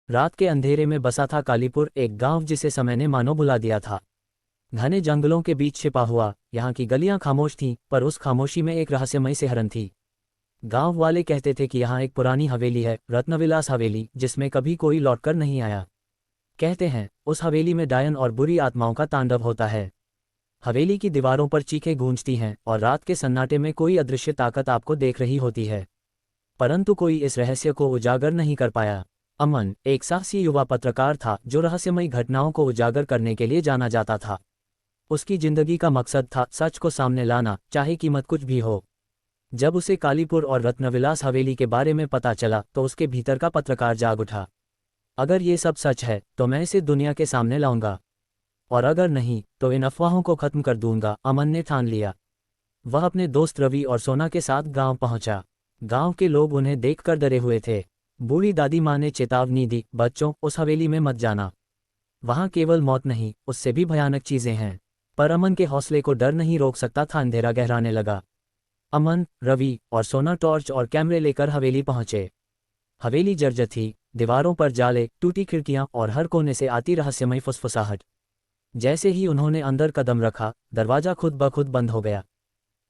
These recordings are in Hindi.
रात के अंधेरे में बसा था कालीपुर, एक गांव जिसे समय ने मानो बुला दिया था। घने जंगलों के बीच छिपा हुआ यहाँ की गलियां खामोश थीं, पर उस खामोशी में एक रहस्यमय सिहरन थी। गांव वाले कहते थे कि यहाँ एक पुरानी हवेली है, रत्नविलास हवेली, जिसमें कभी कोई लौटकर नहीं आया। कहते हैं उस हवेली में डायन और बुरी आत्माओं का तांडव होता है। हवेली की दीवारों पर चीखें गूंजती हैं और रात के सन्नाटे में कोई अदृश्य ताकत आपको देख रही होती है। परंतु कोई इस रहस्य को उजागर नहीं कर पाया। अमन एक साहसी युवा पत्रकार था जो रहस्यमयी घटनाओं को उजागर करने के लिए जाना जाता था। उसकी जिंदगी का मकसद था सच को सामने लाना, चाहे कीमत कुछ भी हो। जब उसे कालीपुर और रत्नविलास हवेली के बारे में पता चला तो उसके भीतर का पत्रकार जाग उठा। अगर ये सब सच है तो मैं इसे दुनिया के सामने लाऊंगा, और अगर नहीं तो इन अफवाहों को खत्म कर दूंगा, अमन ने ठान लिया। वह अपने दोस्त रवि और सोना के साथ गांव पहुंचा। गांव के लोग उन्हें देखकर डरे हुए थे। बूढ़ी दादी माँ ने चेतावनी दी, बच्चों, उस हवेली में मत जाना। वहां केवल मौत नहीं, उससे भी भयानक चीजें हैं। पर अमन के हौसले को डर नहीं रोक सकता था। अंधेरा गहराने लगा। अमन, रवि और सोना टॉर्च और कैमरे लेकर हवेली पहुंचे। हवेली जर्जर थी, दीवारों पर जाले, टूटी खिड़कियां और हर कोने से आती रहस्यमयी फुसफुसाहट। जैसे ही उन्होंने अंदर कदम रखा, दरवाजा खुद ब खुद बंद हो गया।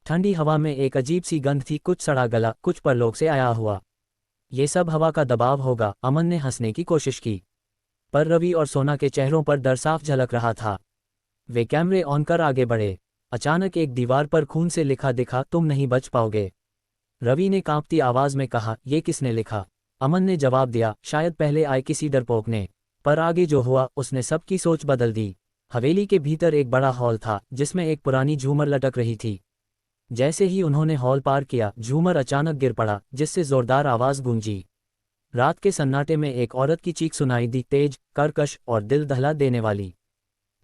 ठंडी हवा में एक अजीब सी गंध थी, कुछ सड़ा गला, कुछ परलोक से आया हुआ। ये सब हवा का दबाव होगा, अमन ने हंसने की कोशिश की। पर रवि और सोना के चेहरों पर डर साफ झलक रहा था। वे कैमरे ऑन कर आगे बढ़े। अचानक एक दीवार पर खून से लिखा दिखा, तुम नहीं बच पाओगे। रवि ने कांपती आवाज में कहा, ये किसने लिखा? अमन ने जवाब दिया, शायद पहले आए किसी डरपोक ने। पर आगे जो हुआ उसने सबकी सोच बदल दी। हवेली के भीतर एक बड़ा हॉल था जिसमें एक पुरानी झूमर लटक रही थी। जैसे ही उन्होंने हॉल पार किया, झूमर अचानक गिर पड़ा, जिससे जोरदार आवाज गूंजी। रात के सन्नाटे में एक औरत की चीख सुनाई दी, तेज, कर्कश और दिल दहला देने वाली।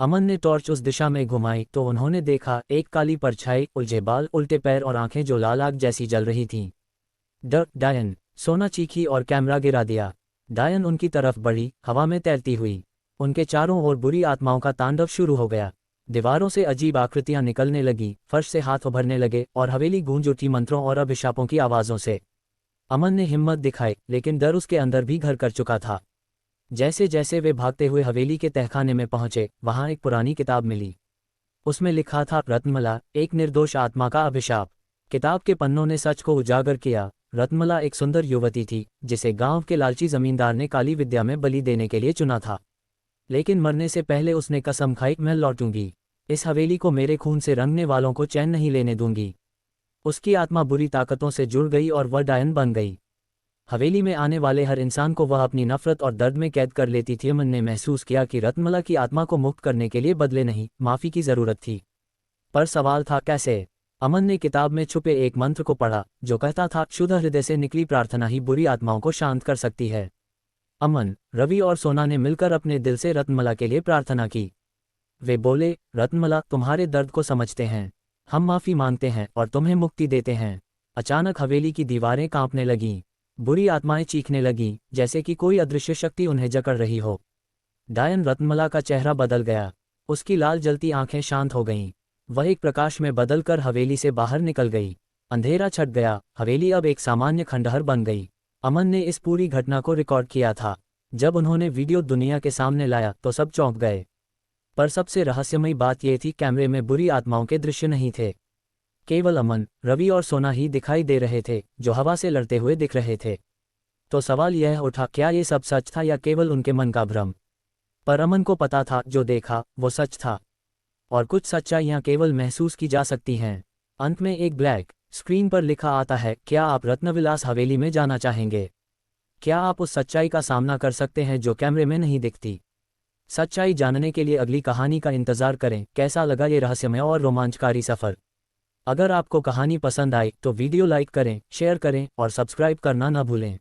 अमन ने टॉर्च उस दिशा में घुमाई तो उन्होंने देखा एक काली परछाई, उलझे बाल, उल्टे पैर और आंखें जो लाल आग जैसी जल रही थीं। डायन! सोना चीखी और कैमरा गिरा दिया। डायन उनकी तरफ बढ़ी, हवा में तैरती हुई। उनके चारों ओर बुरी आत्माओं का तांडव शुरू हो गया। दीवारों से अजीब आकृतियां निकलने लगी, फर्श से हाथ उभरने लगे और हवेली गूंज उठी मंत्रों और अभिशापों की आवाज़ों से। अमन ने हिम्मत दिखाई, लेकिन डर उसके अंदर भी घर कर चुका था। जैसे जैसे वे भागते हुए हवेली के तहखाने में पहुंचे, वहां एक पुरानी किताब मिली। उसमें लिखा था, रत्नमला, एक निर्दोष आत्मा का अभिशाप। किताब के पन्नों ने सच को उजागर किया। रत्नमला एक सुंदर युवती थी जिसे गांव के लालची जमींदार ने काली विद्या में बलि देने के लिए चुना था। लेकिन मरने से पहले उसने कसम खाई, मैं लौटूंगी। इस हवेली को मेरे खून से रंगने वालों को चैन नहीं लेने दूंगी। उसकी आत्मा बुरी ताकतों से जुड़ गई और वह डायन बन गई। हवेली में आने वाले हर इंसान को वह अपनी नफरत और दर्द में कैद कर लेती थी। अमन ने महसूस किया कि रत्नमला की आत्मा को मुक्त करने के लिए बदले नहीं, माफी की जरूरत थी। पर सवाल था, कैसे? अमन ने किताब में छुपे एक मंत्र को पढ़ा जो कहता था, शुद्ध हृदय से निकली प्रार्थना ही बुरी आत्माओं को शांत कर सकती है। अमन, रवि और सोना ने मिलकर अपने दिल से रत्नमला के लिए प्रार्थना की। वे बोले, रत्नमला, तुम्हारे दर्द को समझते हैं। हम माफी मांगते हैं और तुम्हें मुक्ति देते हैं। अचानक हवेली की दीवारें कांपने लगीं। बुरी आत्माएं चीखने लगीं, जैसे कि कोई अदृश्य शक्ति उन्हें जकड़ रही हो। डायन रत्नमला का चेहरा बदल गया। उसकी लाल जलती आंखें शांत हो गईं। वह एक प्रकाश में बदलकर हवेली से बाहर निकल गई। अंधेरा छट गया। हवेली अब एक सामान्य खंडहर बन गई। अमन ने इस पूरी घटना को रिकॉर्ड किया था। जब उन्होंने वीडियो दुनिया के सामने लाया तो सब चौंक गए। पर सबसे रहस्यमयी बात यह थी, कैमरे में बुरी आत्माओं के दृश्य नहीं थे। केवल अमन, रवि और सोना ही दिखाई दे रहे थे, जो हवा से लड़ते हुए दिख रहे थे। तो सवाल यह उठा, क्या ये सब सच था या केवल उनके मन का भ्रम? पर अमन को पता था, जो देखा वो सच था। और कुछ सच्चाइयां केवल महसूस की जा सकती हैं। अंत में एक ब्लैक स्क्रीन पर लिखा आता है, क्या आप रत्नविलास हवेली में जाना चाहेंगे? क्या आप उस सच्चाई का सामना कर सकते हैं जो कैमरे में नहीं दिखती? सच्चाई जानने के लिए अगली कहानी का इंतजार करें। कैसा लगा ये रहस्यमय और रोमांचकारी सफर? अगर आपको कहानी पसंद आई तो वीडियो लाइक करें, शेयर करें और सब्सक्राइब करना न भूलें।